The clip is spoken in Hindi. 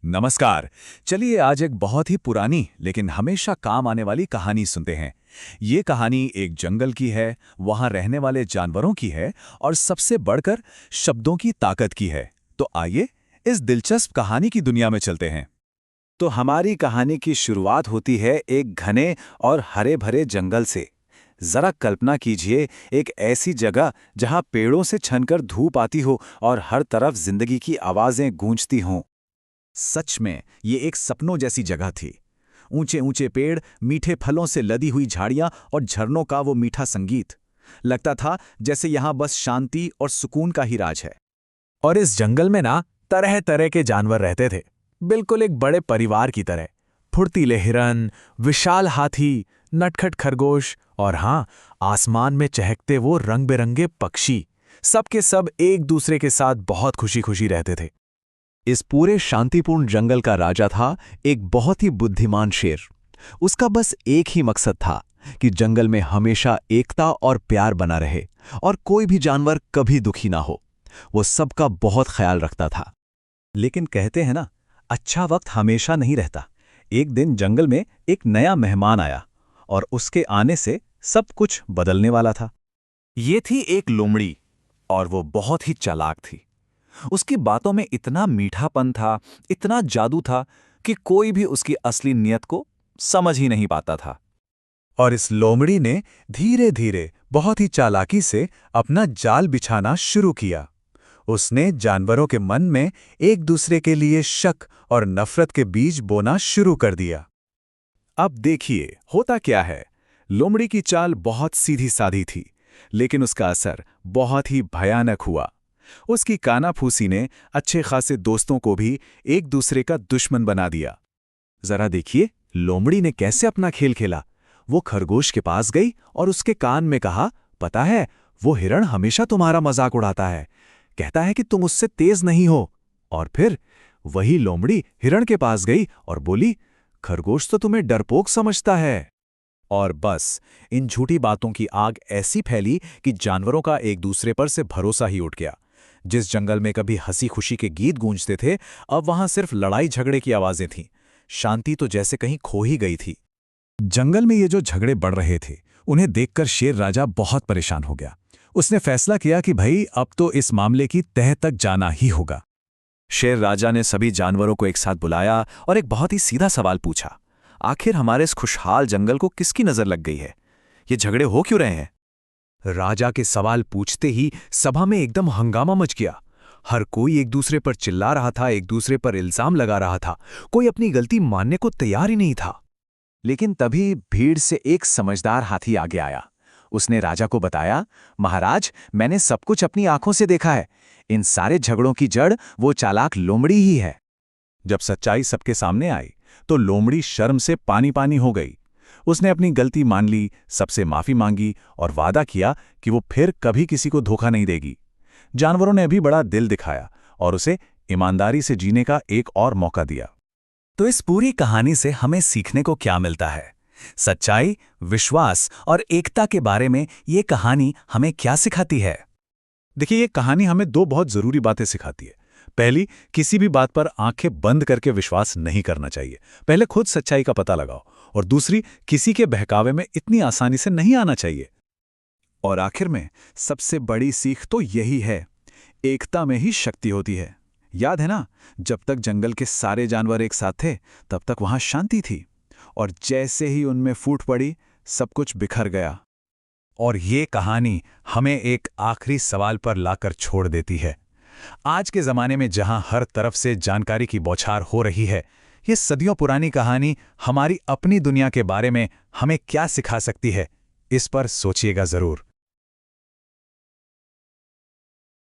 नमस्कार। चलिए आज एक बहुत ही पुरानी लेकिन हमेशा काम आने वाली कहानी सुनते हैं। ये कहानी एक जंगल की है, वहां रहने वाले जानवरों की है और सबसे बढ़कर शब्दों की ताकत की है। तो आइए इस दिलचस्प कहानी की दुनिया में चलते हैं। तो हमारी कहानी की शुरुआत होती है एक घने और हरे भरे जंगल से। जरा कल्पना कीजिए, एक ऐसी जगह जहां पेड़ों से छनकर धूप आती हो और हर तरफ जिंदगी की आवाजें गूंजती हों। सच में ये एक सपनों जैसी जगह थी। ऊंचे ऊंचे पेड़, मीठे फलों से लदी हुई झाड़ियां और झरनों का वो मीठा संगीत। लगता था जैसे यहां बस शांति और सुकून का ही राज है। और इस जंगल में ना तरह तरह के जानवर रहते थे, बिल्कुल एक बड़े परिवार की तरह। फुर्तीले हिरन, विशाल हाथी, नटखट खरगोश और हाँ, आसमान में चहकते वो रंग बिरंगे पक्षी। सब के सब एक दूसरे के साथ बहुत खुशी खुशी रहते थे। इस पूरे शांतिपूर्ण जंगल का राजा था एक बहुत ही बुद्धिमान शेर। उसका बस एक ही मकसद था कि जंगल में हमेशा एकता और प्यार बना रहे और कोई भी जानवर कभी दुखी ना हो। वो सबका बहुत ख्याल रखता था। लेकिन कहते हैं ना, अच्छा वक्त हमेशा नहीं रहता। एक दिन जंगल में एक नया मेहमान आया और उसके आने से सब कुछ बदलने वाला था। ये थी एक लोमड़ी और वो बहुत ही चालाक थी। उसकी बातों में इतना मीठापन था, इतना जादू था कि कोई भी उसकी असली नीयत को समझ ही नहीं पाता था। और इस लोमड़ी ने धीरे धीरे बहुत ही चालाकी से अपना जाल बिछाना शुरू किया। उसने जानवरों के मन में एक दूसरे के लिए शक और नफरत के बीज बोना शुरू कर दिया। अब देखिए होता क्या है। लोमड़ी की चाल बहुत सीधी साधी थी, लेकिन उसका असर बहुत ही भयानक हुआ। उसकी कानाफूसी ने अच्छे खासे दोस्तों को भी एक दूसरे का दुश्मन बना दिया। जरा देखिए लोमड़ी ने कैसे अपना खेल खेला। वो खरगोश के पास गई और उसके कान में कहा, पता है, वो हिरण हमेशा तुम्हारा मजाक उड़ाता है, कहता है कि तुम उससे तेज नहीं हो। और फिर वही लोमड़ी हिरण के पास गई और बोली, खरगोश तो तुम्हें डरपोक समझता है। और बस इन झूठी बातों की आग ऐसी फैली कि जानवरों का एक दूसरे पर से भरोसा ही उठ गया। जिस जंगल में कभी हंसी खुशी के गीत गूंजते थे, अब वहां सिर्फ लड़ाई झगड़े की आवाजें थीं। शांति तो जैसे कहीं खो ही गई थी। जंगल में ये जो झगड़े बढ़ रहे थे, उन्हें देखकर शेर राजा बहुत परेशान हो गया। उसने फैसला किया कि भाई अब तो इस मामले की तह तक जाना ही होगा। शेर राजा ने सभी जानवरों को एक साथ बुलाया और एक बहुत ही सीधा सवाल पूछा, आखिर हमारे इस खुशहाल जंगल को किसकी नजर लग गई है? ये झगड़े हो क्यों रहे हैं? राजा के सवाल पूछते ही सभा में एकदम हंगामा मच गया। हर कोई एक दूसरे पर चिल्ला रहा था, एक दूसरे पर इल्जाम लगा रहा था। कोई अपनी गलती मानने को तैयार ही नहीं था। लेकिन तभी भीड़ से एक समझदार हाथी आगे आया। उसने राजा को बताया, महाराज, मैंने सब कुछ अपनी आंखों से देखा है। इन सारे झगड़ों की जड़ वो चालाक लोमड़ी ही है। जब सच्चाई सबके सामने आई तो लोमड़ी शर्म से पानी पानी हो गई। उसने अपनी गलती मान ली, सबसे माफी मांगी और वादा किया कि वो फिर कभी किसी को धोखा नहीं देगी। जानवरों ने भी बड़ा दिल दिखाया और उसे ईमानदारी से जीने का एक और मौका दिया। तो इस पूरी कहानी से हमें सीखने को क्या मिलता है? सच्चाई, विश्वास और एकता के बारे में ये कहानी हमें क्या सिखाती है? देखिए, ये कहानी हमें दो बहुत जरूरी बातें सिखाती है। पहली, किसी भी बात पर आंखें बंद करके विश्वास नहीं करना चाहिए। पहले खुद सच्चाई का पता लगाओ। और दूसरी, किसी के बहकावे में इतनी आसानी से नहीं आना चाहिए। और आखिर में सबसे बड़ी सीख तो यही है, एकता में ही शक्ति होती है। याद है ना, जब तक जंगल के सारे जानवर एक साथ थे तब तक वहां शांति थी, और जैसे ही उनमें फूट पड़ी सब कुछ बिखर गया। और ये कहानी हमें एक आखिरी सवाल पर लाकर छोड़ देती है। आज के ज़माने में जहां हर तरफ से जानकारी की बौछार हो रही है, ये सदियों पुरानी कहानी हमारी अपनी दुनिया के बारे में हमें क्या सिखा सकती है, इस पर सोचिएगा ज़रूर।